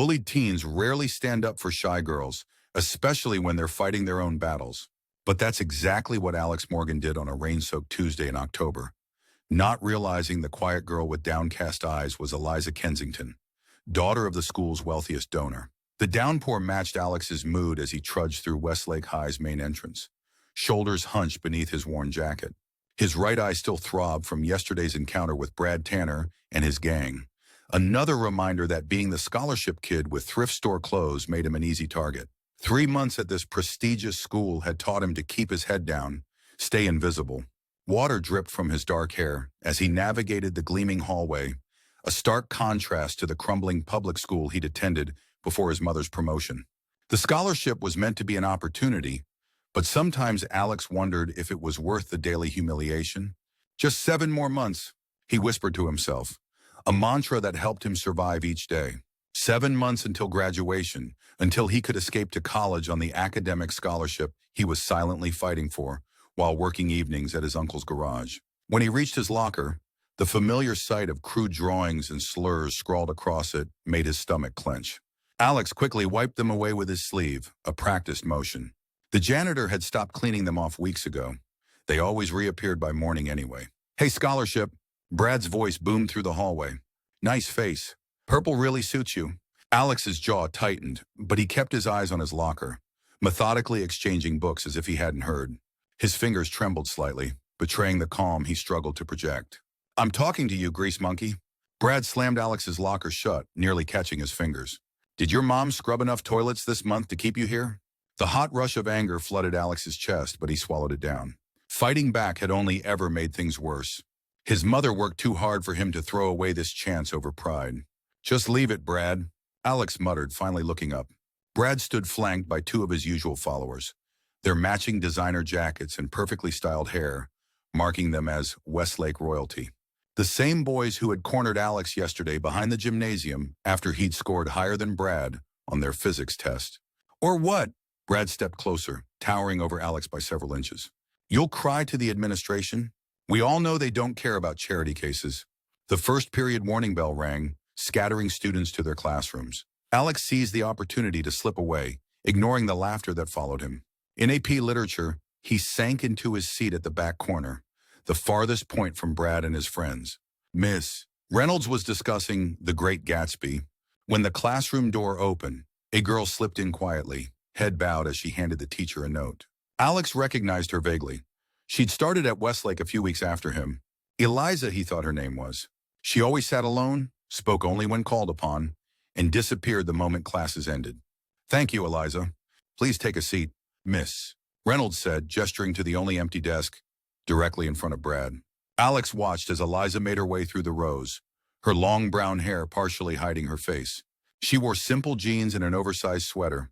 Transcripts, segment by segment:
Bullied teens rarely stand up for shy girls, especially when they're fighting their own battles. But that's exactly what Alex Morgan did on a rain-soaked Tuesday in October. Not realizing the quiet girl with downcast eyes was Eliza Kensington, daughter of the school's wealthiest donor. The downpour matched Alex's mood as he trudged through Westlake High's main entrance, shoulders hunched beneath his worn jacket. His right eye still throbbed from yesterday's encounter with Brad Tanner and his gang. Another reminder that being the scholarship kid with thrift store clothes made him an easy target. 3 months at this prestigious school had taught him to keep his head down, stay invisible. Water dripped from his dark hair as he navigated the gleaming hallway, a stark contrast to the crumbling public school he'd attended before his mother's promotion. The scholarship was meant to be an opportunity, but sometimes Alex wondered if it was worth the daily humiliation. Just 7 more months, he whispered to himself, a mantra that helped him survive each day. 7 months until graduation, until he could escape to college on the academic scholarship he was silently fighting for while working evenings at his uncle's garage. When he reached his locker, the familiar sight of crude drawings and slurs scrawled across it made his stomach clench. Alex quickly wiped them away with his sleeve, a practiced motion. The janitor had stopped cleaning them off weeks ago. They always reappeared by morning anyway. "Hey, scholarship." Brad's voice boomed through the hallway. "Nice face. Purple really suits you." Alex's jaw tightened, but he kept his eyes on his locker, methodically exchanging books as if he hadn't heard. His fingers trembled slightly, betraying the calm he struggled to project. "I'm talking to you, grease monkey." Brad slammed Alex's locker shut, nearly catching his fingers. "Did your mom scrub enough toilets this month to keep you here?" The hot rush of anger flooded Alex's chest, but he swallowed it down. Fighting back had only ever made things worse. His mother worked too hard for him to throw away this chance over pride. "Just leave it, Brad," Alex muttered, finally looking up. Brad stood flanked by 2 of his usual followers, their matching designer jackets and perfectly styled hair, marking them as Westlake royalty. The same boys who had cornered Alex yesterday behind the gymnasium after he'd scored higher than Brad on their physics test. "Or what?" Brad stepped closer, towering over Alex by several inches. "You'll cry to the administration? We all know they don't care about charity cases." The first period warning bell rang, scattering students to their classrooms. Alex seized the opportunity to slip away, ignoring the laughter that followed him. In AP Literature, he sank into his seat at the back corner, the farthest point from Brad and his friends. "Miss." Reynolds was discussing The Great Gatsby. When the classroom door opened, a girl slipped in quietly, head bowed as she handed the teacher a note. Alex recognized her vaguely. She'd started at Westlake a few weeks after him. Eliza, he thought her name was. She always sat alone, spoke only when called upon, and disappeared the moment classes ended. "Thank you, Eliza. Please take a seat, Miss," Reynolds said, gesturing to the only empty desk directly in front of Brad. Alex watched as Eliza made her way through the rows, her long brown hair partially hiding her face. She wore simple jeans and an oversized sweater,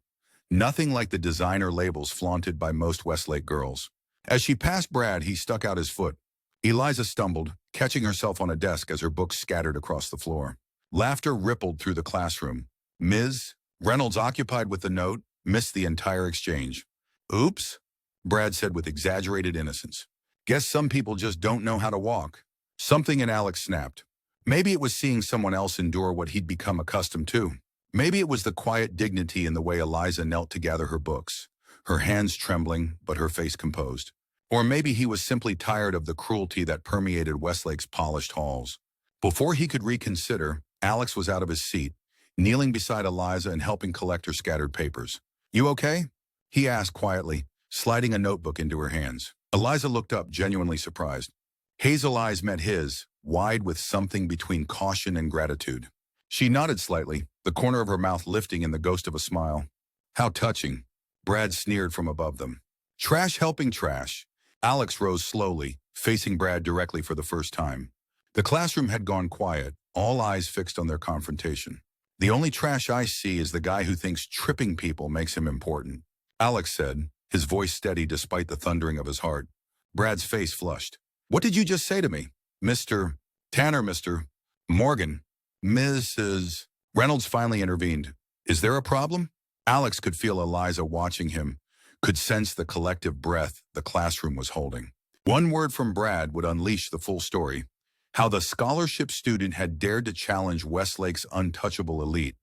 nothing like the designer labels flaunted by most Westlake girls. As she passed Brad, he stuck out his foot. Eliza stumbled, catching herself on a desk as her books scattered across the floor. Laughter rippled through the classroom. "Ms." Reynolds, occupied with the note, missed the entire exchange. "Oops," Brad said with exaggerated innocence. "Guess some people just don't know how to walk." Something in Alex snapped. Maybe it was seeing someone else endure what he'd become accustomed to. Maybe it was the quiet dignity in the way Eliza knelt to gather her books, her hands trembling but her face composed. Or maybe he was simply tired of the cruelty that permeated Westlake's polished halls. Before he could reconsider, Alex was out of his seat, kneeling beside Eliza and helping collect her scattered papers. "You okay?" he asked quietly, sliding a notebook into her hands. Eliza looked up, genuinely surprised. Hazel eyes met his, wide with something between caution and gratitude. She nodded slightly, the corner of her mouth lifting in the ghost of a smile. "How touching," Brad sneered from above them. "Trash helping trash." Alex rose slowly, facing Brad directly for the first time. The classroom had gone quiet, all eyes fixed on their confrontation. "The only trash I see is the guy who thinks tripping people makes him important," Alex said, his voice steady despite the thundering of his heart. Brad's face flushed. "What did you just say to me?" "Mr. Tanner, Mr. Morgan, Mrs. Reynolds finally intervened. "Is there a problem?" Alex could feel Eliza watching him, could sense the collective breath the classroom was holding. One word from Brad would unleash the full story. How the scholarship student had dared to challenge Westlake's untouchable elite.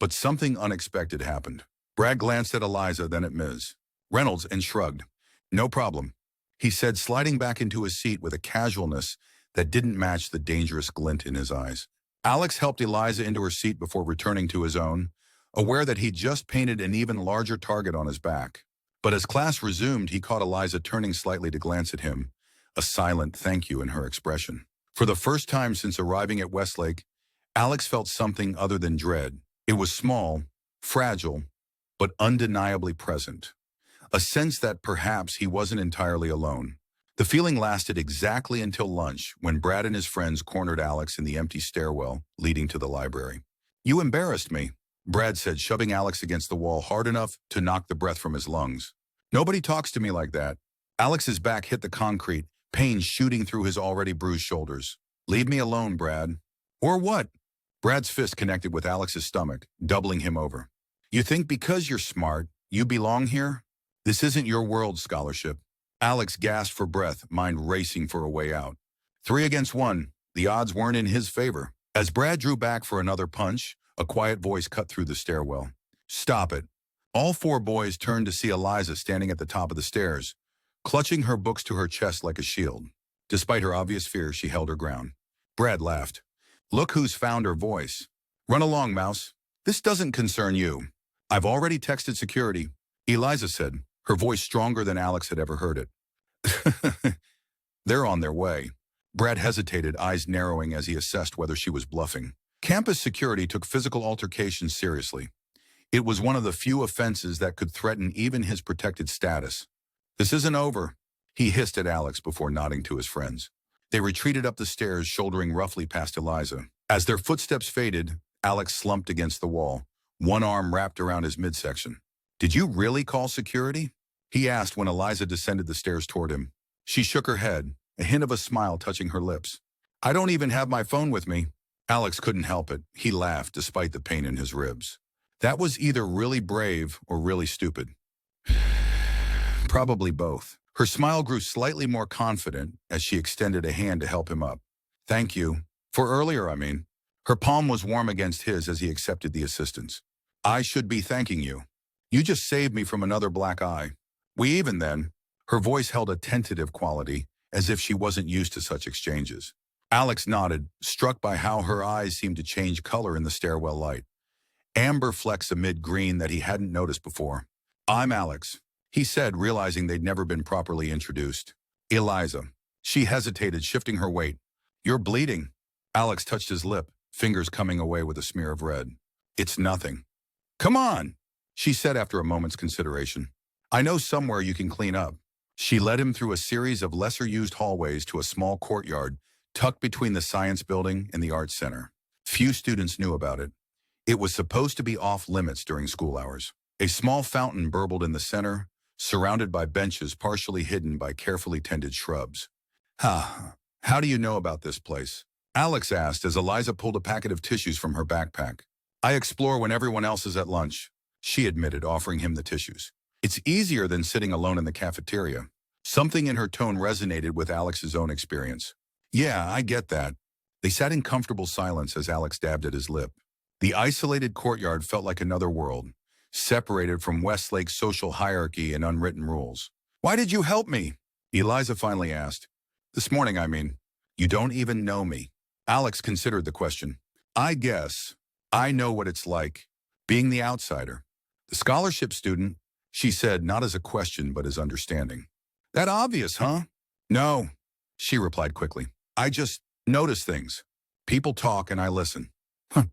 But something unexpected happened. Brad glanced at Eliza, then at Ms. Reynolds, and shrugged. "No problem," he said, sliding back into his seat with a casualness that didn't match the dangerous glint in his eyes. Alex helped Eliza into her seat before returning to his own, aware that he'd just painted an even larger target on his back. But as class resumed, he caught Eliza turning slightly to glance at him, a silent thank you in her expression. For the first time since arriving at Westlake, Alex felt something other than dread. It was small, fragile, but undeniably present. A sense that perhaps he wasn't entirely alone. The feeling lasted exactly until lunch, when Brad and his friends cornered Alex in the empty stairwell leading to the library. "You embarrassed me," Brad said, shoving Alex against the wall hard enough to knock the breath from his lungs. "Nobody talks to me like that." Alex's back hit the concrete, pain shooting through his already bruised shoulders. "Leave me alone, Brad." "Or what?" Brad's fist connected with Alex's stomach, doubling him over. "You think because you're smart, you belong here? This isn't your world, scholarship." Alex gasped for breath, mind racing for a way out. 3 against 1, the odds weren't in his favor. As Brad drew back for another punch, a quiet voice cut through the stairwell. "Stop it." All 4 boys turned to see Eliza standing at the top of the stairs, clutching her books to her chest like a shield. Despite her obvious fear, she held her ground. Brad laughed. "Look who's found her voice. Run along, Mouse. This doesn't concern you." "I've already texted security," Eliza said, her voice stronger than Alex had ever heard it. "They're on their way." Brad hesitated, eyes narrowing as he assessed whether she was bluffing. Campus security took physical altercations seriously. It was one of the few offenses that could threaten even his protected status. "This isn't over," he hissed at Alex before nodding to his friends. They retreated up the stairs, shouldering roughly past Eliza. As their footsteps faded, Alex slumped against the wall, one arm wrapped around his midsection. "Did you really call security?" he asked when Eliza descended the stairs toward him. She shook her head, a hint of a smile touching her lips. "I don't even have my phone with me." Alex couldn't help it. He laughed despite the pain in his ribs. That was either really brave or really stupid. Probably both. Her smile grew slightly more confident as she extended a hand to help him up. "Thank you. For earlier, I mean." Her palm was warm against his as he accepted the assistance. "I should be thanking you. You just saved me from another black eye. We even then." Her voice held a tentative quality, as if she wasn't used to such exchanges. Alex nodded, struck by how her eyes seemed to change color in the stairwell light. Amber flecks amid green that he hadn't noticed before. "I'm Alex," he said, realizing they'd never been properly introduced. "Eliza." She hesitated, shifting her weight. "You're bleeding." Alex touched his lip, fingers coming away with a smear of red. "It's nothing." "Come on," she said after a moment's consideration. "I know somewhere you can clean up." She led him through a series of lesser-used hallways to a small courtyard tucked between the Science Building and the Arts Center. Few students knew about it. It was supposed to be off-limits during school hours. A small fountain burbled in the center, surrounded by benches partially hidden by carefully tended shrubs. How do you know about this place?" Alex asked as Eliza pulled a packet of tissues from her backpack. "I explore when everyone else is at lunch," she admitted, offering him the tissues. "It's easier than sitting alone in the cafeteria." Something in her tone resonated with Alex's own experience. "Yeah, I get that." They sat in comfortable silence as Alex dabbed at his lip. The isolated courtyard felt like another world, separated from Westlake's social hierarchy and unwritten rules. "Why did you help me?" Eliza finally asked. "This morning, I mean." "You don't even know me." Alex considered the question. "I guess I know what it's like, being the outsider. The scholarship student," she said, not as a question but as understanding. "That obvious, huh?" "No," she replied quickly. "I just notice things. People talk and I listen." "Huh.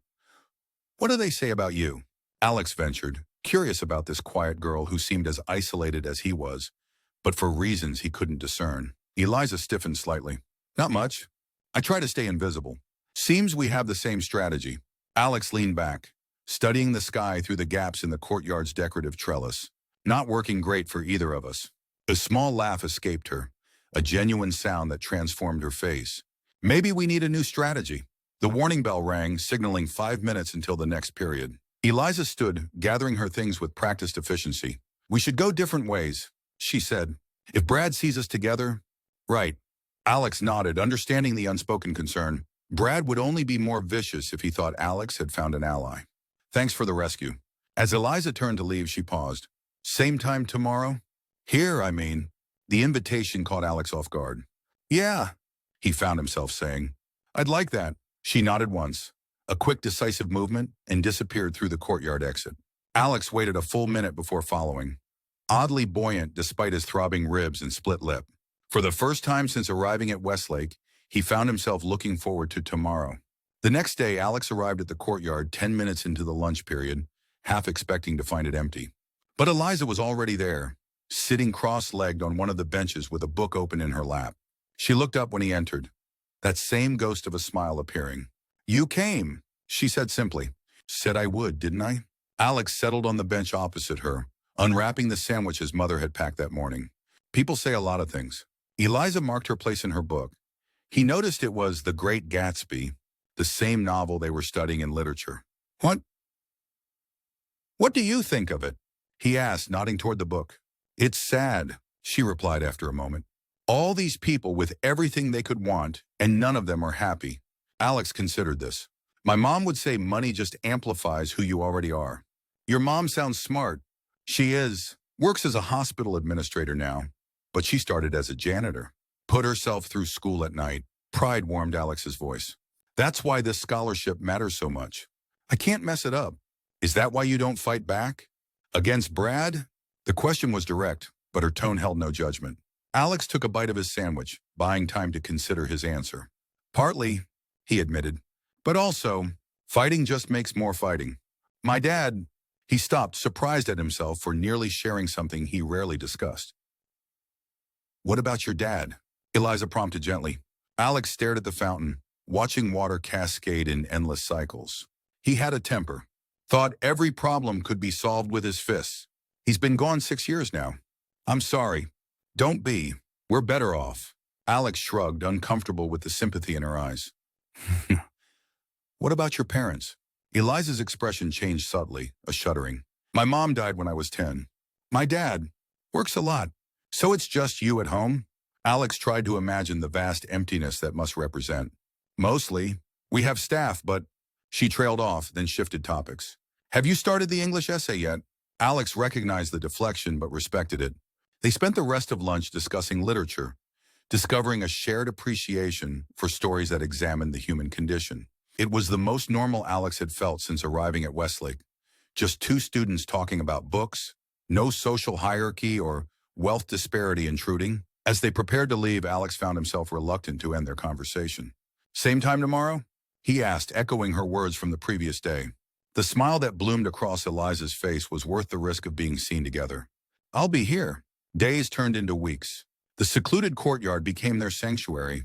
What do they say about you?" Alex ventured, curious about this quiet girl who seemed as isolated as he was, but for reasons he couldn't discern. Eliza stiffened slightly. "Not much. I try to stay invisible." "Seems we have the same strategy." Alex leaned back, studying the sky through the gaps in the courtyard's decorative trellis. "Not working great for either of us." A small laugh escaped her, a genuine sound that transformed her face. "Maybe we need a new strategy." The warning bell rang, signaling 5 minutes until the next period. Eliza stood, gathering her things with practiced efficiency. "We should go different ways," she said. "If Brad sees us together..." "Right." Alex nodded, understanding the unspoken concern. Brad would only be more vicious if he thought Alex had found an ally. Thanks for the rescue. As Eliza turned to leave, she paused. Same time tomorrow? Here, I mean. The invitation caught Alex off guard. Yeah, he found himself saying. I'd like that. She nodded once, a quick decisive movement, and disappeared through the courtyard exit. Alex waited a full minute before following, oddly buoyant despite his throbbing ribs and split lip. For the first time since arriving at Westlake, he found himself looking forward to tomorrow. The next day, Alex arrived at the courtyard 10 minutes into the lunch period, half expecting to find it empty. But Eliza was already there, sitting cross-legged on one of the benches with a book open in her lap. She looked up when he entered, that same ghost of a smile appearing. You came, she said simply. Said I would, didn't I? Alex settled on the bench opposite her, unwrapping the sandwich his mother had packed that morning. People say a lot of things. Eliza marked her place in her book. He noticed it was The Great Gatsby, the same novel they were studying in literature. What do you think of it? He asked, nodding toward the book. It's sad, she replied after a moment. All these people with everything they could want, and none of them are happy. Alex considered this. My mom would say money just amplifies who you already are. Your mom sounds smart. She is. Works as a hospital administrator now, but she started as a janitor. Put herself through school at night. Pride warmed Alex's voice. That's why this scholarship matters so much. I can't mess it up. Is that why you don't fight back? Against Brad? The question was direct, but her tone held no judgment. Alex took a bite of his sandwich, buying time to consider his answer. Partly, he admitted, but also, fighting just makes more fighting. My dad, he stopped, surprised at himself for nearly sharing something he rarely discussed. What about your dad? Eliza prompted gently. Alex stared at the fountain, watching water cascade in endless cycles. He had a temper. Thought every problem could be solved with his fists. He's been gone 6 years now. I'm sorry. Don't be. We're better off. Alex shrugged, uncomfortable with the sympathy in her eyes. What about your parents? Eliza's expression changed subtly, a shuddering. My mom died when I was 10. My dad works a lot. So it's just you at home? Alex tried to imagine the vast emptiness that must represent. Mostly. We have staff, but... She trailed off, then shifted topics. Have you started the English essay yet? Alex recognized the deflection but respected it. They spent the rest of lunch discussing literature, discovering a shared appreciation for stories that examined the human condition. It was the most normal Alex had felt since arriving at Westlake. Just two students talking about books, no social hierarchy or wealth disparity intruding. As they prepared to leave, Alex found himself reluctant to end their conversation. Same time tomorrow? He asked, echoing her words from the previous day. The smile that bloomed across Eliza's face was worth the risk of being seen together. I'll be here. Days turned into weeks. The secluded courtyard became their sanctuary,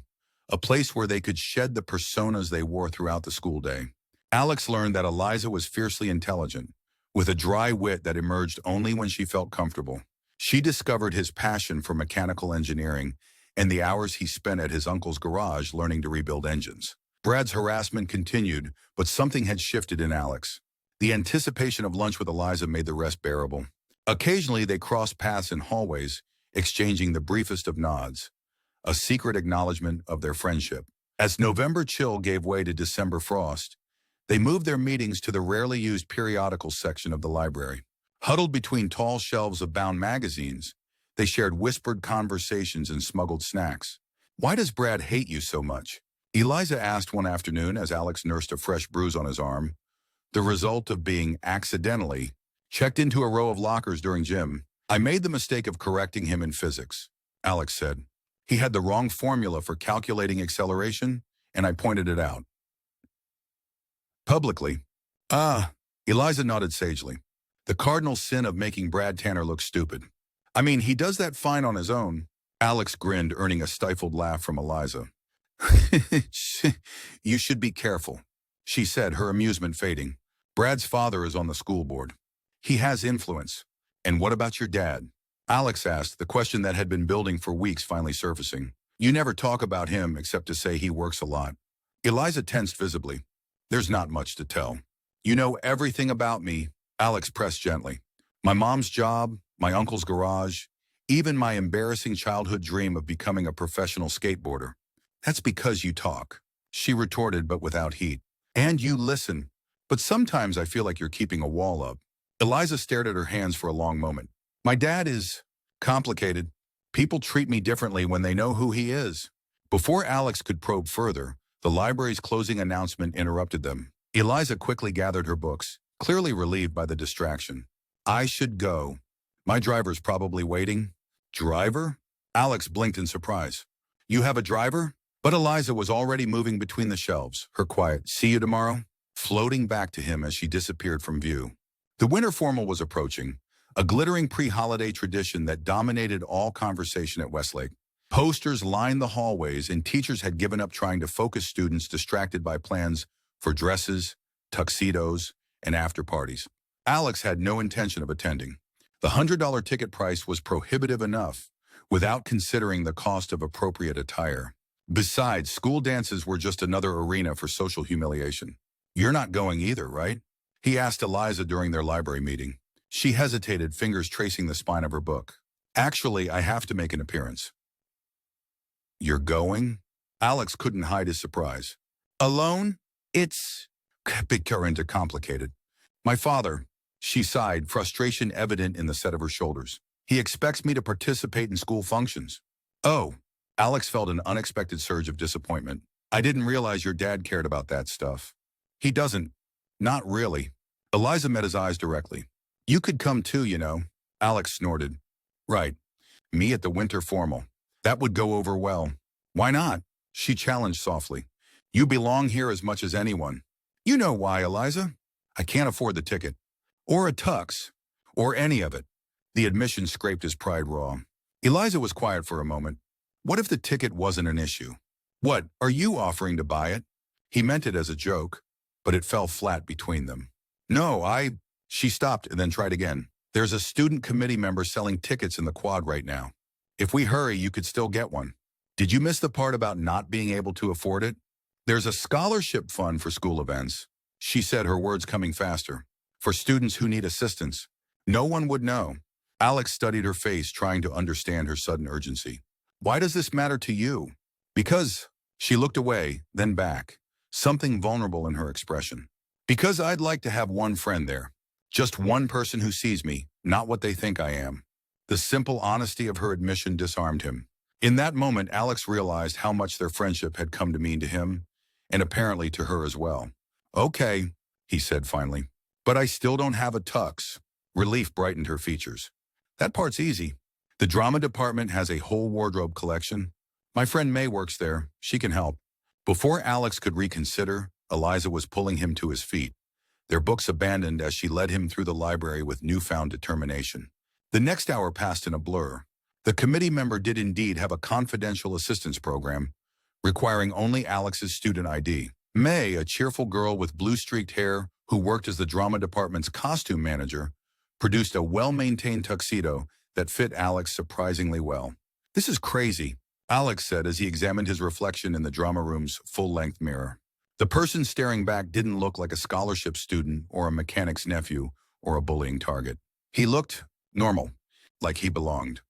a place where they could shed the personas they wore throughout the school day. Alex learned that Eliza was fiercely intelligent, with a dry wit that emerged only when she felt comfortable. She discovered his passion for mechanical engineering and the hours he spent at his uncle's garage learning to rebuild engines. Brad's harassment continued, but something had shifted in Alex. The anticipation of lunch with Eliza made the rest bearable. Occasionally, they crossed paths in hallways, exchanging the briefest of nods, a secret acknowledgement of their friendship. As November chill gave way to December frost, they moved their meetings to the rarely used periodicals section of the library. Huddled between tall shelves of bound magazines, they shared whispered conversations and smuggled snacks. Why does Brad hate you so much? Eliza asked one afternoon as Alex nursed a fresh bruise on his arm, the result of being accidentally checked into a row of lockers during gym. I made the mistake of correcting him in physics, Alex said. He had the wrong formula for calculating acceleration, and I pointed it out. Publicly. Eliza nodded sagely. The cardinal sin of making Brad Tanner look stupid. I mean, he does that fine on his own. Alex grinned, earning a stifled laugh from Eliza. You should be careful, she said, her amusement fading. Brad's father is on the school board. He has influence. And what about your dad? Alex asked, the question that had been building for weeks finally surfacing. You never talk about him except to say he works a lot. Eliza tensed visibly. There's not much to tell. You know everything about me, Alex pressed gently. My mom's job, my uncle's garage, even my embarrassing childhood dream of becoming a professional skateboarder. That's because you talk, she retorted, but without heat. And you listen. but sometimes I feel like you're keeping a wall up. Eliza stared at her hands for a long moment. My dad is complicated. People treat me differently when they know who he is. Before Alex could probe further, the library's closing announcement interrupted them. Eliza quickly gathered her books, clearly relieved by the distraction. I should go. My driver's probably waiting. Driver? Alex blinked in surprise. You have a driver? But Eliza was already moving between the shelves, her quiet, see you tomorrow, floating back to him as she disappeared from view. The winter formal was approaching, a glittering pre-holiday tradition that dominated all conversation at Westlake. Posters lined the hallways and teachers had given up trying to focus students distracted by plans for dresses, tuxedos, and after-parties. Alex had no intention of attending. The $100 ticket price was prohibitive enough, without considering the cost of appropriate attire. Besides, school dances were just another arena for social humiliation. You're not going either, right? He asked Eliza during their library meeting. She hesitated, fingers tracing the spine of her book. Actually, I have to make an appearance. You're going? Alex couldn't hide his surprise. Alone? It's into complicated. My father, she sighed, frustration evident in the set of her shoulders. He expects me to participate in school functions. Oh, Alex felt an unexpected surge of disappointment. I didn't realize your dad cared about that stuff. He doesn't. Not really. Eliza met his eyes directly. You could come too, you know. Alex snorted. Right. Me at the winter formal. That would go over well. Why not? She challenged softly. You belong here as much as anyone. You know why, Eliza? I can't afford the ticket. Or a tux. Or any of it. The admission scraped his pride raw. Eliza was quiet for a moment. What if the ticket wasn't an issue? What, are you offering to buy it? He meant it as a joke, but it fell flat between them. No, She stopped and then tried again. There's a student committee member selling tickets in the quad right now. If we hurry, you could still get one. Did you miss the part about not being able to afford it? There's a scholarship fund for school events, she said, her words coming faster. For students who need assistance. No one would know. Alex studied her face, trying to understand her sudden urgency. Why does this matter to you? Because, she looked away, then back, something vulnerable in her expression. Because I'd like to have one friend there. Just one person who sees me, not what they think I am. The simple honesty of her admission disarmed him. In that moment, Alex realized how much their friendship had come to mean to him, and apparently to her as well. Okay, he said finally, but I still don't have a tux. Relief brightened her features. That part's easy. The drama department has a whole wardrobe collection. My friend May works there. She can help. Before Alex could reconsider, Eliza was pulling him to his feet, their books abandoned as she led him through the library with newfound determination. The next hour passed in a blur. The committee member did indeed have a confidential assistance program, requiring only Alex's student ID. May, a cheerful girl with blue-streaked hair who worked as the drama department's costume manager, produced a well-maintained tuxedo that fit Alex surprisingly well. This is crazy, Alex said as he examined his reflection in the drama room's full-length mirror. The person staring back didn't look like a scholarship student or a mechanic's nephew or a bullying target. He looked normal, like he belonged.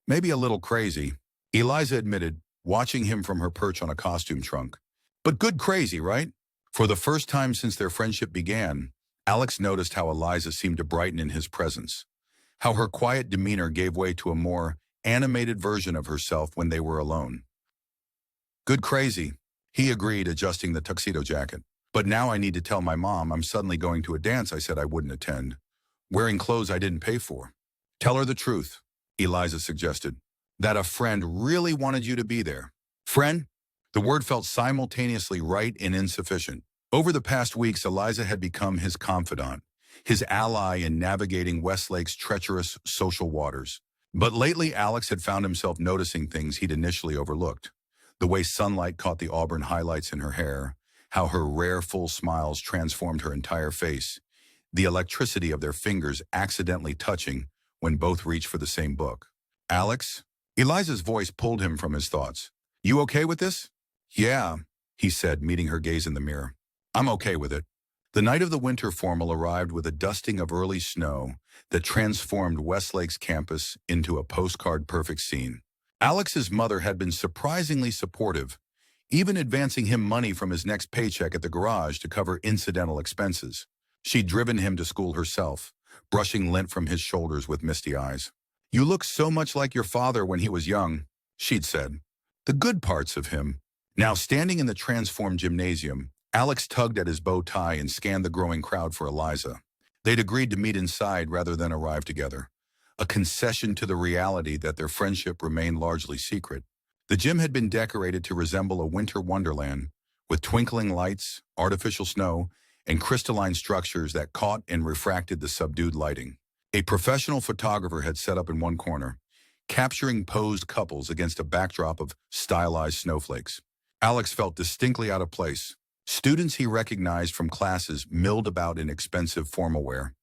Maybe a little crazy, Eliza admitted, watching him from her perch on a costume trunk. But good crazy, right? For the first time since their friendship began, Alex noticed how Eliza seemed to brighten in his presence, how her quiet demeanor gave way to a more animated version of herself when they were alone. Good crazy, he agreed, adjusting the tuxedo jacket. But now I need to tell my mom I'm suddenly going to a dance I said I wouldn't attend, wearing clothes I didn't pay for. Tell her the truth, Eliza suggested, that a friend really wanted you to be there. Friend? The word felt simultaneously right and insufficient. Over the past weeks, Eliza had become his confidant, his ally in navigating Westlake's treacherous social waters. But lately, Alex had found himself noticing things he'd initially overlooked. The way sunlight caught the auburn highlights in her hair, how her rare full smiles transformed her entire face, the electricity of their fingers accidentally touching when both reached for the same book. Alex? Eliza's voice pulled him from his thoughts. You okay with this? Yeah, he said, meeting her gaze in the mirror. I'm okay with it. The night of the winter formal arrived with a dusting of early snow that transformed Westlake's campus into a postcard-perfect scene. Alex's mother had been surprisingly supportive, even advancing him money from his next paycheck at the garage to cover incidental expenses. She'd driven him to school herself, brushing lint from his shoulders with misty eyes. "You look so much like your father when he was young," she'd said. The good parts of him. Now standing in the transformed gymnasium, Alex tugged at his bow tie and scanned the growing crowd for Eliza. They'd agreed to meet inside rather than arrive together, a concession to the reality that their friendship remained largely secret. The gym had been decorated to resemble a winter wonderland, with twinkling lights, artificial snow, and crystalline structures that caught and refracted the subdued lighting. A professional photographer had set up in one corner, capturing posed couples against a backdrop of stylized snowflakes. Alex felt distinctly out of place. Students he recognized from classes milled about in expensive formal wear.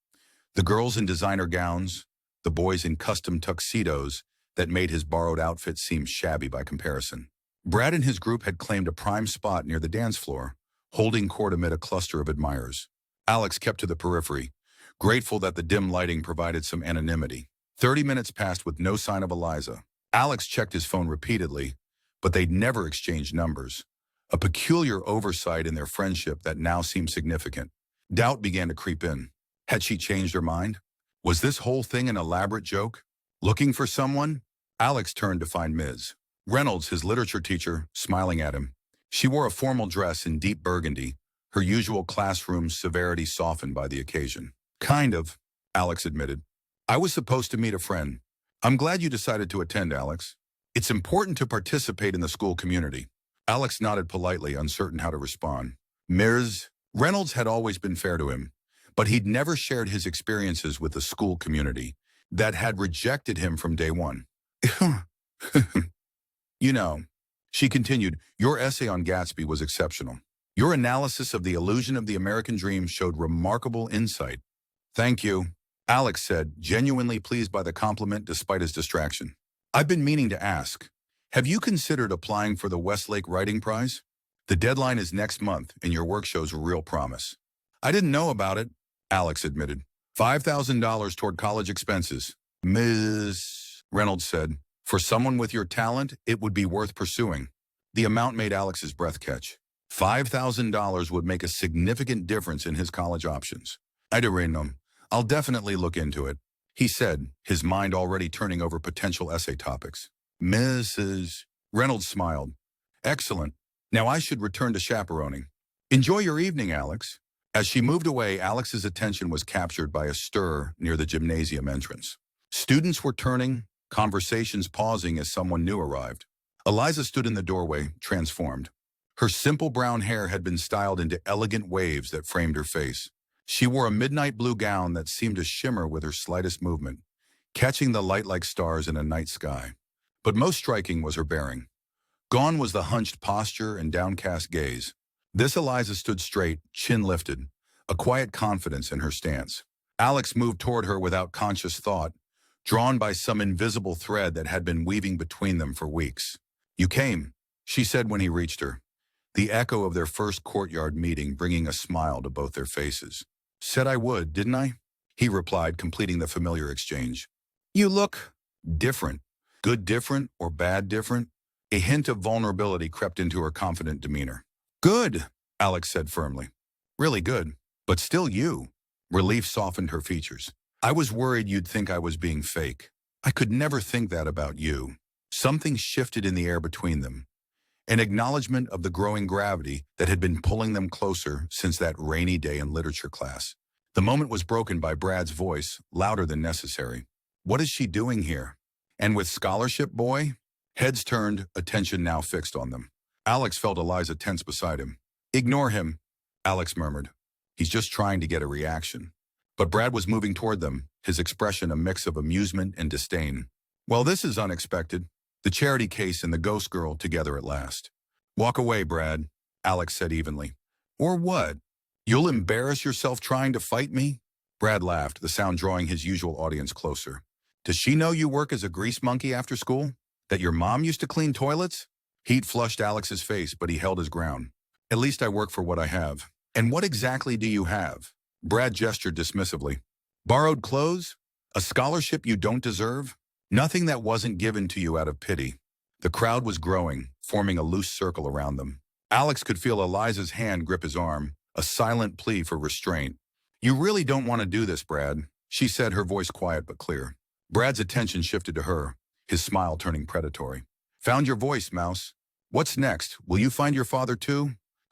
The girls in designer gowns, the boys in custom tuxedos that made his borrowed outfit seem shabby by comparison. Brad and his group had claimed a prime spot near the dance floor, holding court amid a cluster of admirers. Alex kept to the periphery, grateful that the dim lighting provided some anonymity. 30 minutes passed with no sign of Eliza. Alex checked his phone repeatedly, but they'd never exchanged numbers, a peculiar oversight in their friendship that now seemed significant. Doubt began to creep in. Had she changed her mind? Was this whole thing an elaborate joke? Looking for someone? Alex turned to find Ms. Reynolds, his literature teacher, smiling at him. She wore a formal dress in deep burgundy, her usual classroom severity softened by the occasion. "Kind of," Alex admitted. "I was supposed to meet a friend. I'm glad you decided to attend, Alex. It's important to participate in the school community." Alex nodded politely, uncertain how to respond. Ms. Reynolds had always been fair to him, but he'd never shared his experiences with the school community that had rejected him from day one. "You know," she continued, "your essay on Gatsby was exceptional. Your analysis of the illusion of the American dream showed remarkable insight." "Thank you," Alex said, genuinely pleased by the compliment despite his distraction. "I've been meaning to ask, have you considered applying for the Westlake Writing Prize? The deadline is next month, and your work shows real promise." "I didn't know about it," Alex admitted. $5,000 toward college expenses," Ms. Reynolds said. "For someone with your talent, it would be worth pursuing." The amount made Alex's breath catch. $5,000 would make a significant difference in his college options. "I don't know. I'll definitely look into it," he said, his mind already turning over potential essay topics. Mrs. Reynolds smiled. "Excellent. Now I should return to chaperoning. Enjoy your evening, Alex." As she moved away, Alex's attention was captured by a stir near the gymnasium entrance. Students were turning, conversations pausing as someone new arrived. Eliza stood in the doorway, transformed. Her simple brown hair had been styled into elegant waves that framed her face. She wore a midnight blue gown that seemed to shimmer with her slightest movement, catching the light like stars in a night sky. But most striking was her bearing. Gone was the hunched posture and downcast gaze. This Eliza stood straight, chin lifted, a quiet confidence in her stance. Alex moved toward her without conscious thought, drawn by some invisible thread that had been weaving between them for weeks. "You came," she said when he reached her, the echo of their first courtyard meeting bringing a smile to both their faces. "Said I would, didn't I?" he replied, completing the familiar exchange. "You look different." Good different or bad different? A hint of vulnerability crept into her confident demeanor. "Good," Alex said firmly. "Really good, but still you." Relief softened her features. "I was worried you'd think I was being fake. I could never think that about you." Something shifted in the air between them, an acknowledgement of the growing gravity that had been pulling them closer since that rainy day in literature class. The moment was broken by Brad's voice, louder than necessary. "What is she doing here? And with scholarship, boy?" Heads turned, attention now fixed on them. Alex felt Eliza tense beside him. "Ignore him," Alex murmured. "He's just trying to get a reaction." But Brad was moving toward them, his expression a mix of amusement and disdain. "Well, this is unexpected. The charity case and the ghost girl together at last." "Walk away, Brad," Alex said evenly. "Or what? You'll embarrass yourself trying to fight me?" Brad laughed, the sound drawing his usual audience closer. "Does she know you work as a grease monkey after school? That your mom used to clean toilets?" Heat flushed Alex's face, but he held his ground. "At least I work for what I have." "And what exactly do you have?" Brad gestured dismissively. "Borrowed clothes? A scholarship you don't deserve? Nothing that wasn't given to you out of pity." The crowd was growing, forming a loose circle around them. Alex could feel Eliza's hand grip his arm, a silent plea for restraint. You really don't want to do this, Brad, she said, her voice quiet but clear. Brad's attention shifted to her, his smile turning predatory. Found your voice, Mouse. What's next? Will you find your father too?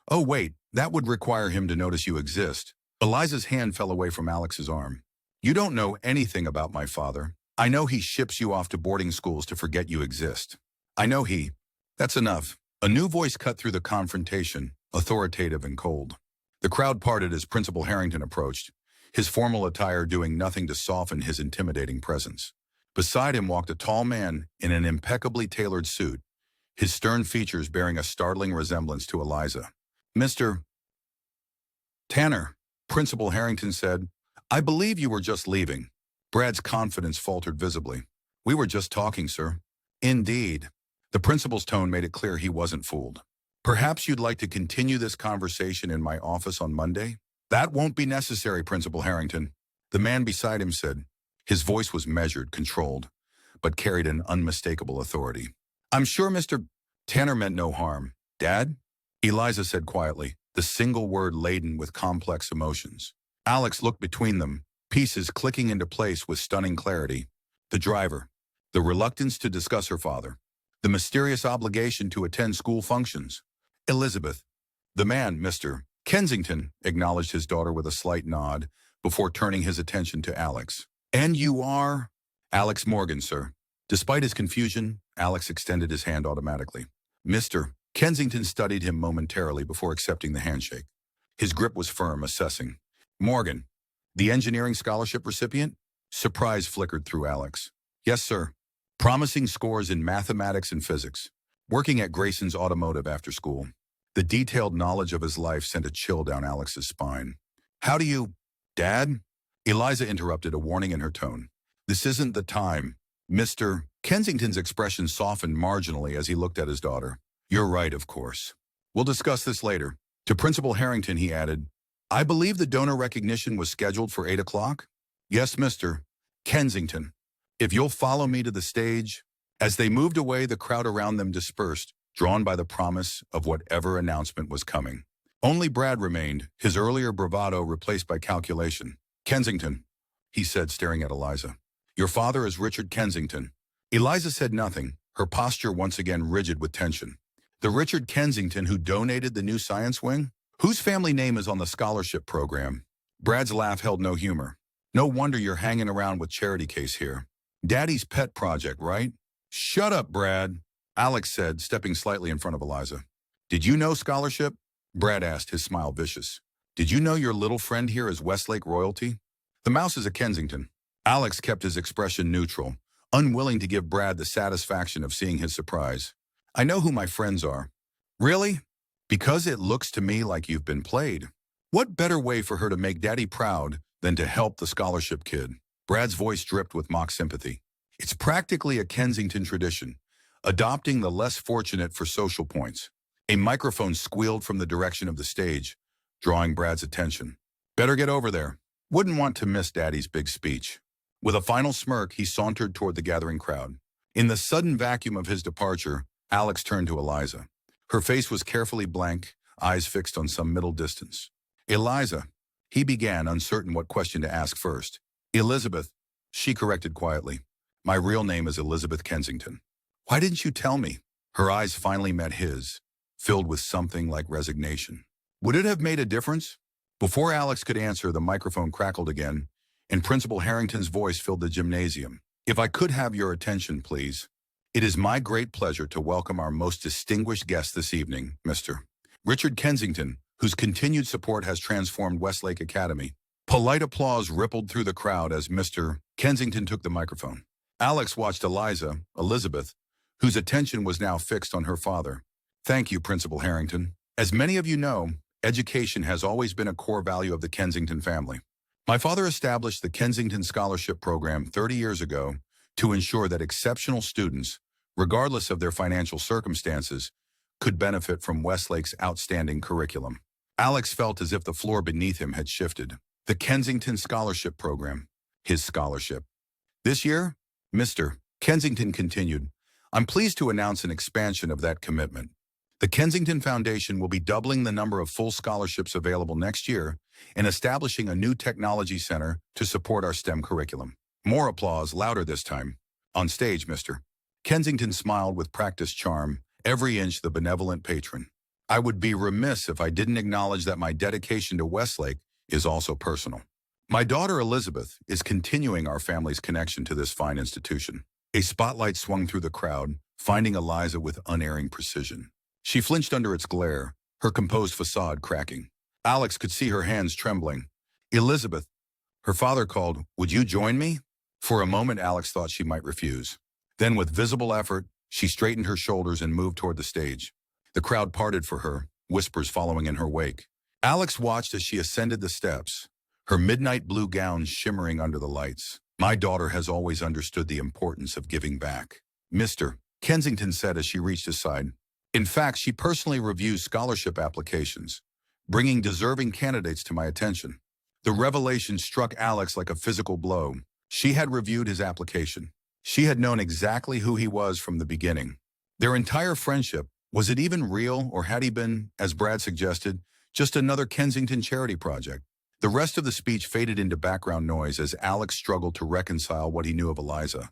Oh, wait, that would require him to notice you exist. Eliza's hand fell away from Alex's arm. You don't know anything about my father. I know he ships you off to boarding schools to forget you exist. I know he. That's enough. A new voice cut through the confrontation, authoritative and cold. The crowd parted as Principal Harrington approached, his formal attire doing nothing to soften his intimidating presence. Beside him walked a tall man in an impeccably tailored suit, his stern features bearing a startling resemblance to Eliza. Mr. Tanner, Principal Harrington said, I believe you were just leaving. Brad's confidence faltered visibly. We were just talking, sir. Indeed. The principal's tone made it clear he wasn't fooled. Perhaps you'd like to continue this conversation in my office on Monday? That won't be necessary, Principal Harrington. The man beside him said. His voice was measured, controlled, but carried an unmistakable authority. I'm sure Mr. Tanner meant no harm. Dad? Eliza said quietly, the single word laden with complex emotions. Alex looked between them, pieces clicking into place with stunning clarity. The driver, the reluctance to discuss her father, the mysterious obligation to attend school functions. Elizabeth, the man, Mr. Kensington, acknowledged his daughter with a slight nod before turning his attention to Alex. And you are? Alex Morgan, sir. Despite his confusion, Alex extended his hand automatically. Mr. Kensington studied him momentarily before accepting the handshake. His grip was firm, assessing. Morgan, the engineering scholarship recipient? Surprise flickered through Alex. Yes, sir. Promising scores in mathematics and physics. Working at Grayson's Automotive after school. The detailed knowledge of his life sent a chill down Alex's spine. How do you... Dad? Eliza interrupted, a warning in her tone. This isn't the time. Mr. Kensington's expression softened marginally as he looked at his daughter. You're right, of course. We'll discuss this later. To Principal Harrington, he added, I believe the donor recognition was scheduled for 8 o'clock? Yes, Mr. Kensington. If you'll follow me to the stage. As they moved away, the crowd around them dispersed, drawn by the promise of whatever announcement was coming. Only Brad remained, his earlier bravado replaced by calculation. Kensington, he said, staring at Eliza. Your father is Richard Kensington. Eliza said nothing, her posture once again rigid with tension. The Richard Kensington who donated the new science wing? Whose family name is on the scholarship program? Brad's laugh held no humor. No wonder you're hanging around with Charity Case here. Daddy's pet project, right? Shut up, Brad, Alex said, stepping slightly in front of Eliza. Did you know scholarship? Brad asked, his smile vicious. Did you know your little friend here is Westlake royalty? The mouse is a Kensington. Alex kept his expression neutral, unwilling to give Brad the satisfaction of seeing his surprise. I know who my friends are. Really? Because it looks to me like you've been played. What better way for her to make Daddy proud than to help the scholarship kid? Brad's voice dripped with mock sympathy. It's practically a Kensington tradition, adopting the less fortunate for social points. A microphone squealed from the direction of the stage, drawing Brad's attention. Better get over there. Wouldn't want to miss Daddy's big speech. With a final smirk, he sauntered toward the gathering crowd. In the sudden vacuum of his departure, Alex turned to Eliza. Her face was carefully blank, eyes fixed on some middle distance. Eliza, he began, uncertain what question to ask first. Elizabeth, she corrected quietly. My real name is Elizabeth Kensington. Why didn't you tell me? Her eyes finally met his, filled with something like resignation. Would it have made a difference? Before Alex could answer, the microphone crackled again, and Principal Harrington's voice filled the gymnasium. If I could have your attention, please. It is my great pleasure to welcome our most distinguished guest this evening, Mr. Richard Kensington, whose continued support has transformed Westlake Academy. Polite applause rippled through the crowd as Mr. Kensington took the microphone. Alex watched Eliza, Elizabeth, whose attention was now fixed on her father. Thank you, Principal Harrington. As many of you know, education has always been a core value of the Kensington family. My father established the Kensington Scholarship Program 30 years ago to ensure that exceptional students, regardless of their financial circumstances, could benefit from Westlake's outstanding curriculum. Alex felt as if the floor beneath him had shifted. The Kensington Scholarship Program, his scholarship. This year, Mr. Kensington continued, I'm pleased to announce an expansion of that commitment. The Kensington Foundation will be doubling the number of full scholarships available next year and establishing a new technology center to support our STEM curriculum. More applause, louder this time. On stage, Mr. Kensington smiled with practiced charm, every inch the benevolent patron. I would be remiss if I didn't acknowledge that my dedication to Westlake is also personal. My daughter Elizabeth is continuing our family's connection to this fine institution. A spotlight swung through the crowd, finding Eliza with unerring precision. She flinched under its glare, her composed facade cracking. Alex could see her hands trembling. Elizabeth, her father called, "Would you join me?" For a moment, Alex thought she might refuse. Then, with visible effort, she straightened her shoulders and moved toward the stage. The crowd parted for her, whispers following in her wake. Alex watched as she ascended the steps, her midnight blue gown shimmering under the lights. My daughter has always understood the importance of giving back, Mr. Kensington said as she reached his side. In fact, she personally reviews scholarship applications, bringing deserving candidates to my attention. The revelation struck Alex like a physical blow. She had reviewed his application. She had known exactly who he was from the beginning. Their entire friendship, was it even real, or had he been, as Brad suggested, just another Kensington charity project? The rest of the speech faded into background noise as Alex struggled to reconcile what he knew of Eliza.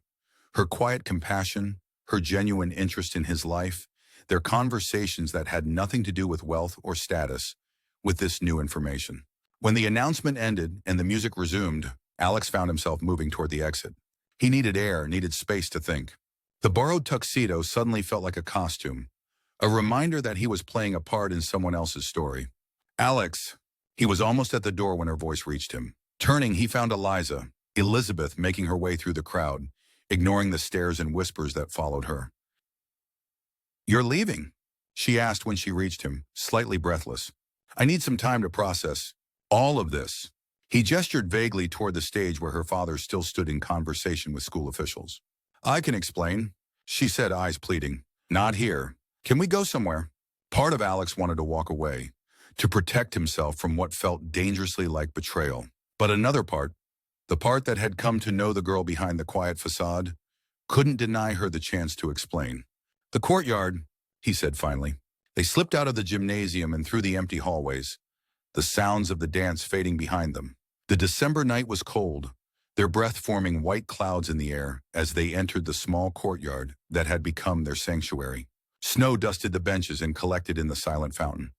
Her quiet compassion, her genuine interest in his life, their conversations that had nothing to do with wealth or status, with this new information. When the announcement ended and the music resumed, Alex found himself moving toward the exit. He needed air, needed space to think. The borrowed tuxedo suddenly felt like a costume, a reminder that he was playing a part in someone else's story. Alex, he was almost at the door when her voice reached him. Turning, he found Eliza, Elizabeth, making her way through the crowd, ignoring the stares and whispers that followed her. "You're leaving?" she asked when she reached him, slightly breathless. "I need some time to process all of this." He gestured vaguely toward the stage where her father still stood in conversation with school officials. "I can explain," she said, eyes pleading. "Not here. Can we go somewhere?" Part of Alex wanted to walk away, to protect himself from what felt dangerously like betrayal. But another part, the part that had come to know the girl behind the quiet facade, couldn't deny her the chance to explain. "The courtyard," he said finally. They slipped out of the gymnasium and through the empty hallways, the sounds of the dance fading behind them. The December night was cold, their breath forming white clouds in the air as they entered the small courtyard that had become their sanctuary. Snow dusted the benches and collected in the silent fountain,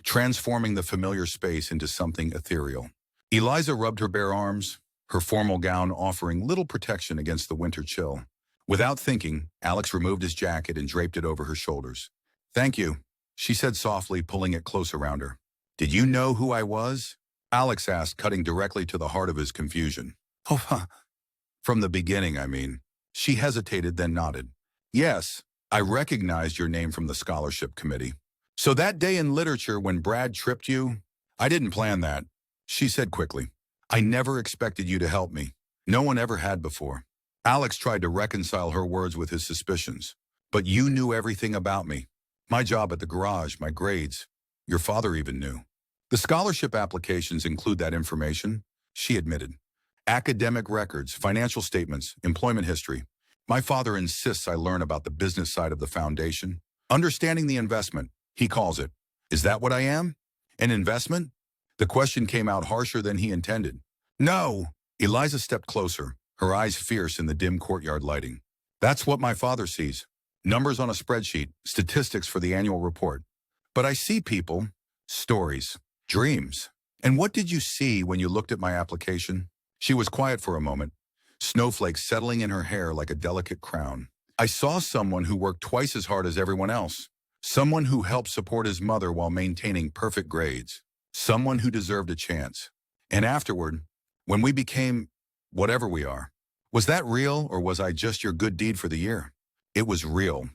transforming the familiar space into something ethereal. Eliza rubbed her bare arms, her formal gown offering little protection against the winter chill. Without thinking, Alex removed his jacket and draped it over her shoulders. "Thank you," she said softly, pulling it close around her. "Did you know who I was?" Alex asked, cutting directly to the heart of his confusion. "Oh, huh. From the beginning, I mean." She hesitated, then nodded. "Yes, I recognized your name from the scholarship committee. So that day in literature when Brad tripped you, I didn't plan that," she said quickly. "I never expected you to help me. No one ever had before." Alex tried to reconcile her words with his suspicions. "But you knew everything about me. My job at the garage, my grades. Your father even knew." "The scholarship applications include that information," she admitted. "Academic records, financial statements, employment history. My father insists I learn about the business side of the foundation. Understanding the investment, he calls it. Is that what I am? An investment?" The question came out harsher than he intended. "No." Eliza stepped closer, her eyes fierce in the dim courtyard lighting. "That's what my father sees. Numbers on a spreadsheet, statistics for the annual report. But I see people, stories, dreams. And what did you see when you looked at my application?" She was quiet for a moment, snowflakes settling in her hair like a delicate crown. "I saw someone who worked twice as hard as everyone else. Someone who helped support his mother while maintaining perfect grades. Someone who deserved a chance. And afterward, when we became whatever we are, was that real or was I just your good deed for the year?" It was real.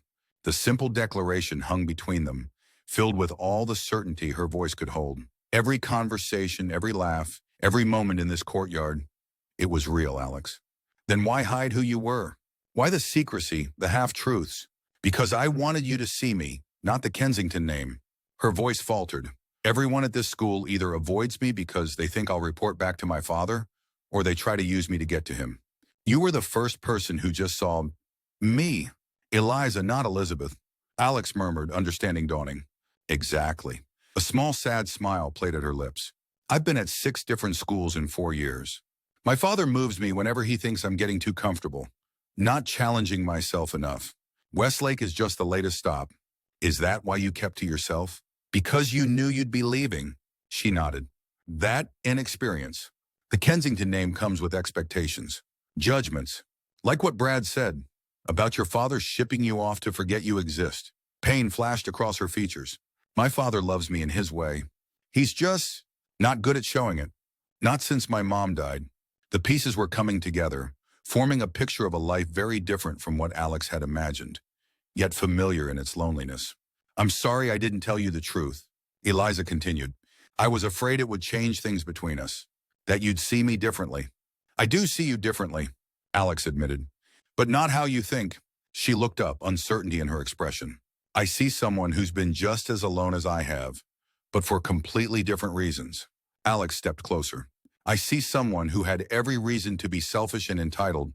The simple declaration hung between them, filled with all the certainty her voice could hold. Every conversation, every laugh, every moment in this courtyard, it was real, Alex. "Then why hide who you were? Why the secrecy, the half-truths?" "Because I wanted you to see me, not the Kensington name." Her voice faltered. "Everyone at this school either avoids me because they think I'll report back to my father, or they try to use me to get to him. You were the first person who just saw me. Eliza, not Elizabeth. Alex murmured, understanding dawning. Exactly. A small sad smile played at her lips. I've been at 6 different schools in 4 years. My father moves me whenever he thinks I'm getting too comfortable, not challenging myself enough. Westlake is just the latest stop. Is that why you kept to yourself? Because you knew you'd be leaving. She nodded. That inexperience. The Kensington name comes with expectations, judgments. Like what Brad said about your father shipping you off to forget you exist. Pain flashed across her features. My father loves me in his way. He's just not good at showing it. Not since my mom died. The pieces were coming together, forming a picture of a life very different from what Alex had imagined, yet familiar in its loneliness. I'm sorry I didn't tell you the truth, Eliza continued. I was afraid it would change things between us, that you'd see me differently. I do see you differently, Alex admitted, but not how you think. She looked up, uncertainty in her expression. I see someone who's been just as alone as I have, but for completely different reasons. Alex stepped closer. I see someone who had every reason to be selfish and entitled,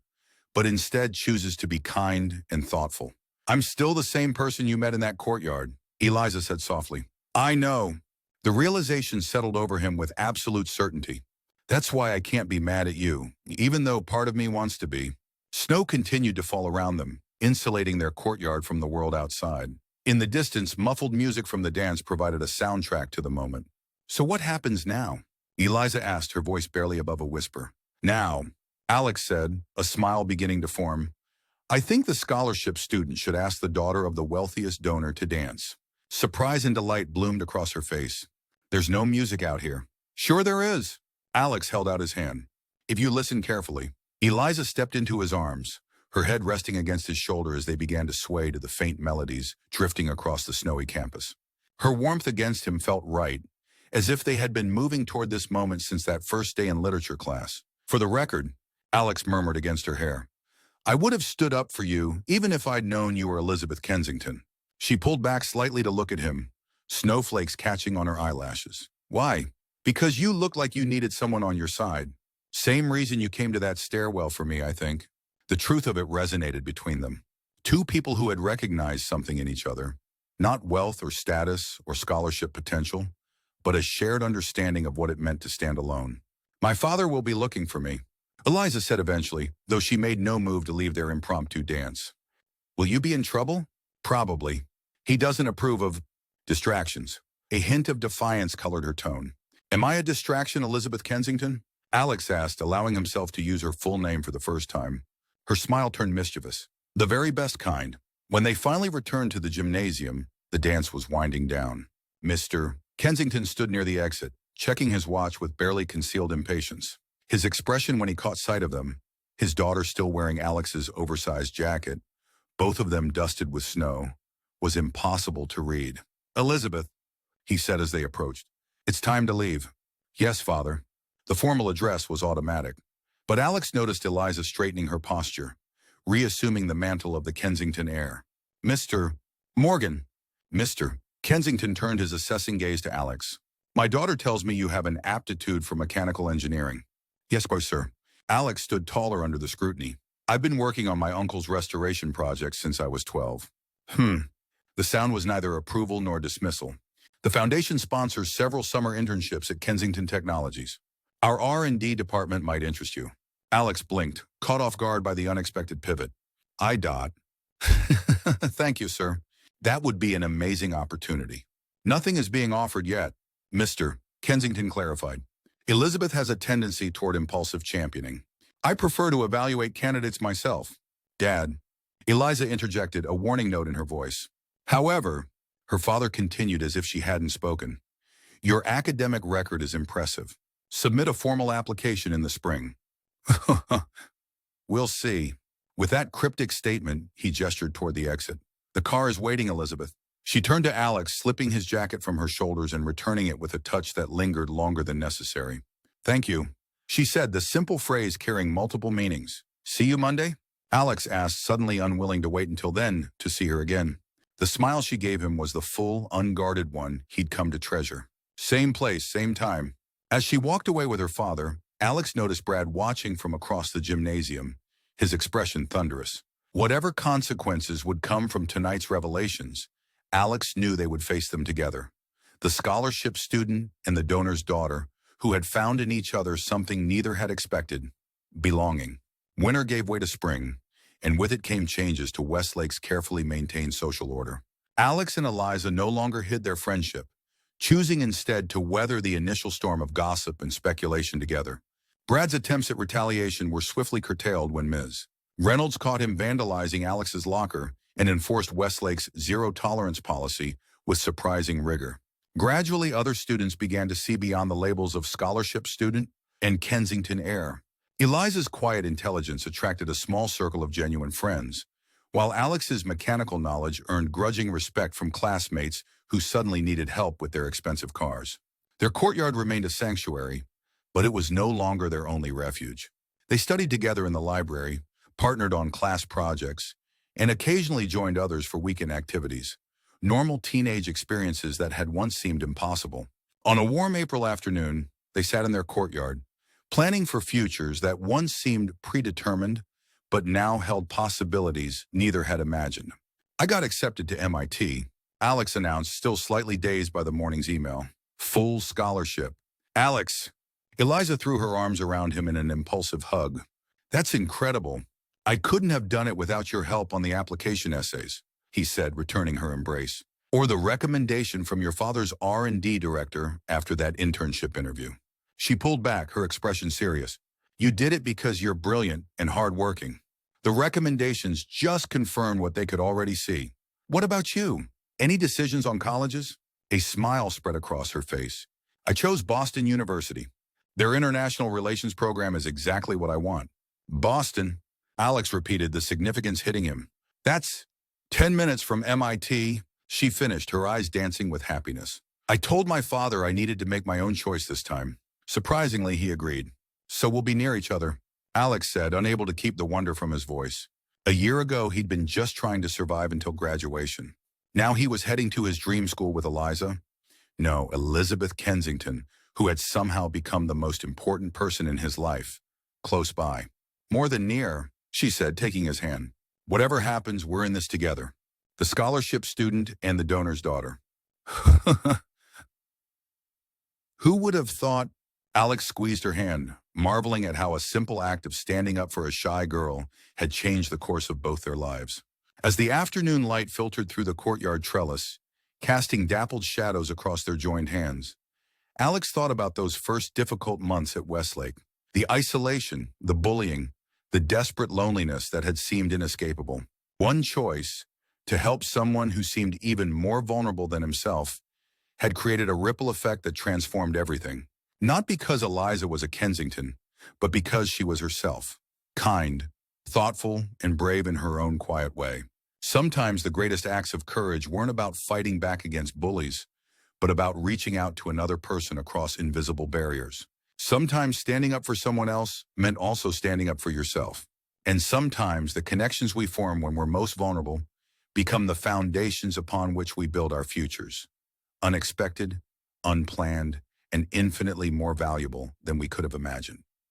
but instead chooses to be kind and thoughtful. I'm still the same person you met in that courtyard, Eliza said softly. I know. The realization settled over him with absolute certainty. That's why I can't be mad at you, even though part of me wants to be. Snow continued to fall around them, insulating their courtyard from the world outside. In the distance, muffled music from the dance provided a soundtrack to the moment. So what happens now? Eliza asked, her voice barely above a whisper. Now, Alex said, a smile beginning to form, I think the scholarship student should ask the daughter of the wealthiest donor to dance. Surprise and delight bloomed across her face. There's no music out here. Sure there is. Alex held out his hand. If you listen carefully. Eliza stepped into his arms, her head resting against his shoulder as they began to sway to the faint melodies drifting across the snowy campus. Her warmth against him felt right, as if they had been moving toward this moment since that first day in literature class. For the record, Alex murmured against her hair, I would have stood up for you even if I'd known you were Elizabeth Kensington. She pulled back slightly to look at him, snowflakes catching on her eyelashes. Why? Because you look like you needed someone on your side. Same reason you came to that stairwell for me, I think. The truth of it resonated between them. Two people who had recognized something in each other, not wealth or status or scholarship potential, but a shared understanding of what it meant to stand alone. My father will be looking for me, Eliza said eventually, though she made no move to leave their impromptu dance. Will you be in trouble? Probably. He doesn't approve of distractions. A hint of defiance colored her tone. Am I a distraction, Elizabeth Kensington? Alex asked, allowing himself to use her full name for the first time. Her smile turned mischievous. The very best kind. When they finally returned to the gymnasium, the dance was winding down. Mr. Kensington stood near the exit, checking his watch with barely concealed impatience. His expression when he caught sight of them, his daughter still wearing Alex's oversized jacket, both of them dusted with snow, was impossible to read. Elizabeth, he said as they approached, it's time to leave. Yes, father. The formal address was automatic, but Alex noticed Eliza straightening her posture, reassuming the mantle of the Kensington air. Mr. Morgan. Mr. Kensington turned his assessing gaze to Alex. My daughter tells me you have an aptitude for mechanical engineering. Yes, sir. Alex stood taller under the scrutiny. I've been working on my uncle's restoration project since I was 12. The sound was neither approval nor dismissal. The foundation sponsors several summer internships at Kensington Technologies. Our R&D department might interest you. Alex blinked, caught off guard by the unexpected pivot. I dot. Thank you, sir. That would be an amazing opportunity. Nothing is being offered yet, Mr. Kensington clarified. Elizabeth has a tendency toward impulsive championing. I prefer to evaluate candidates myself. Dad. Eliza interjected, a warning note in her voice. However, her father continued as if she hadn't spoken. Your academic record is impressive. Submit a formal application in the spring. We'll see. With that cryptic statement, he gestured toward the exit. The car is waiting, Elizabeth. She turned to Alex, slipping his jacket from her shoulders and returning it with a touch that lingered longer than necessary. Thank you, she said, the simple phrase carrying multiple meanings. See you Monday? Alex asked, suddenly unwilling to wait until then to see her again. The smile she gave him was the full, unguarded one he'd come to treasure. Same place, same time. As she walked away with her father, Alex noticed Brad watching from across the gymnasium, his expression thunderous. Whatever consequences would come from tonight's revelations, Alex knew they would face them together. The scholarship student and the donor's daughter, who had found in each other something neither had expected: belonging. Winter gave way to spring, and with it came changes to Westlake's carefully maintained social order. Alex and Eliza no longer hid their friendship, choosing instead to weather the initial storm of gossip and speculation together. Brad's attempts at retaliation were swiftly curtailed when Ms. Reynolds caught him vandalizing Alex's locker and enforced Westlake's zero-tolerance policy with surprising rigor. Gradually, other students began to see beyond the labels of scholarship student and Kensington heir. Eliza's quiet intelligence attracted a small circle of genuine friends, while Alex's mechanical knowledge earned grudging respect from classmates who suddenly needed help with their expensive cars. Their courtyard remained a sanctuary, but it was no longer their only refuge. They studied together in the library, partnered on class projects, and occasionally joined others for weekend activities. Normal teenage experiences that had once seemed impossible. On a warm April afternoon, they sat in their courtyard, planning for futures that once seemed predetermined, but now held possibilities neither had imagined. "I got accepted to MIT," Alex announced, still slightly dazed by the morning's email. "Full scholarship." "Alex!" Eliza threw her arms around him in an impulsive hug. "That's incredible. I couldn't have done it without your help on the application essays," he said, returning her embrace. "Or the recommendation from your father's R&D director after that internship interview." She pulled back, her expression serious. "You did it because you're brilliant and hardworking. The recommendations just confirmed what they could already see. What about you? Any decisions on colleges?" A smile spread across her face. "I chose Boston University. Their international relations program is exactly what I want." "Boston," Alex repeated, the significance hitting him. "That's 10 minutes from MIT, she finished, her eyes dancing with happiness. "I told my father I needed to make my own choice this time." Surprisingly, he agreed. "So we'll be near each other," Alex said, unable to keep the wonder from his voice. A year ago, he'd been just trying to survive until graduation. Now he was heading to his dream school with Eliza. No, Elizabeth Kensington, who had somehow become the most important person in his life. Close by. "More than near," she said, taking his hand. "Whatever happens, we're in this together." The scholarship student and the donor's daughter. Who would have thought? Alex squeezed her hand, marveling at how a simple act of standing up for a shy girl had changed the course of both their lives. As the afternoon light filtered through the courtyard trellis, casting dappled shadows across their joined hands, Alex thought about those first difficult months at Westlake. The isolation, the bullying, the desperate loneliness that had seemed inescapable. One choice, to help someone who seemed even more vulnerable than himself, had created a ripple effect that transformed everything. Not because Eliza was a Kensington, but because she was herself. Kind, thoughtful, and brave in her own quiet way. Sometimes the greatest acts of courage weren't about fighting back against bullies, but about reaching out to another person across invisible barriers. Sometimes standing up for someone else meant also standing up for yourself. And sometimes the connections we form when we're most vulnerable become the foundations upon which we build our futures. Unexpected, unplanned, and infinitely more valuable than we could have imagined.